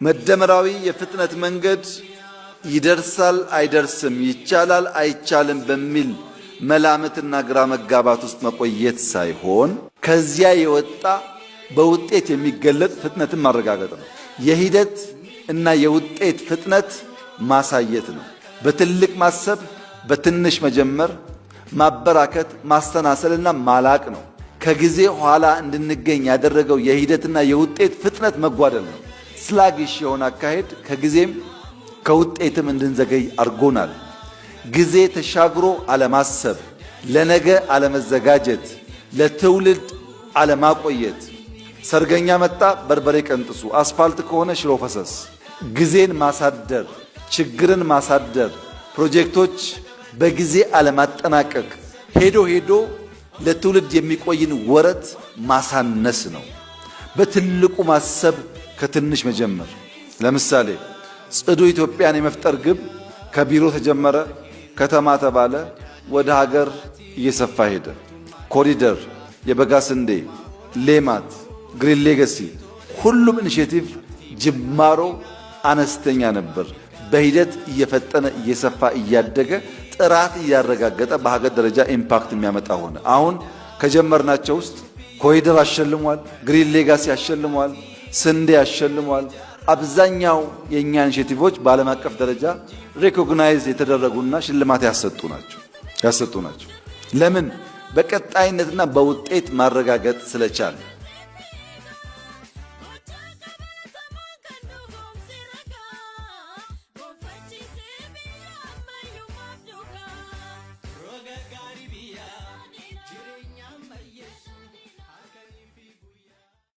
መደመራዊ የፍጥነት መንገድ ይደርሳል አይደርስም፣ ይቻላል አይቻልም በሚል መላምትና ግራ መጋባት ውስጥ መቆየት ሳይሆን ከዚያ የወጣ በውጤት የሚገለጥ ፍጥነትን ማረጋገጥ ነው። የሂደት እና የውጤት ፍጥነት ማሳየት ነው። በትልቅ ማሰብ፣ በትንሽ መጀመር፣ ማበራከት፣ ማስተናሰልና ማላቅ ነው። ከጊዜ ኋላ እንድንገኝ ያደረገው የሂደትና የውጤት ፍጥነት መጓደል ነው። ስላጊሽ የሆነ አካሄድ ከጊዜም ከውጤትም እንድንዘገይ አድርጎናል። ጊዜ ተሻግሮ አለማሰብ፣ ለነገ አለመዘጋጀት፣ ለትውልድ አለማቆየት። ሰርገኛ መጣ በርበሬ ቀንጥሱ፣ አስፋልት ከሆነ ሽሮ ፈሰስ። ጊዜን ማሳደር፣ ችግርን ማሳደር፣ ፕሮጀክቶች በጊዜ አለማጠናቀቅ፣ ሄዶ ሄዶ ለትውልድ የሚቆይን ወረት ማሳነስ ነው። በትልቁ ማሰብ፣ ከትንሽ መጀመር። ለምሳሌ ጽዱ ኢትዮጵያን የመፍጠር ግብ ከቢሮ ተጀመረ፣ ከተማ ተባለ፣ ወደ ሀገር እየሰፋ ሄደ። ኮሪደር፣ የበጋ ስንዴ፣ ሌማት፣ ግሪን ሌጋሲ፣ ሁሉም ኢኒሼቲቭ ጅማሮ አነስተኛ ነበር። በሂደት እየፈጠነ እየሰፋ እያደገ ጥራት እያረጋገጠ በሀገር ደረጃ ኢምፓክት የሚያመጣ ሆነ። አሁን ከጀመርናቸው ውስጥ ኮሪደር አሸልሟል፣ ግሪን ሌጋሲ አሸልሟል፣ ስንዴ አሸልሟል። አብዛኛው የኛ ኢኒሼቲቮች በዓለም አቀፍ ደረጃ ሪኮግናይዝ የተደረጉና ሽልማት ያሰጡ ናቸው። ለምን? በቀጣይነትና በውጤት ማረጋገጥ ስለቻለ።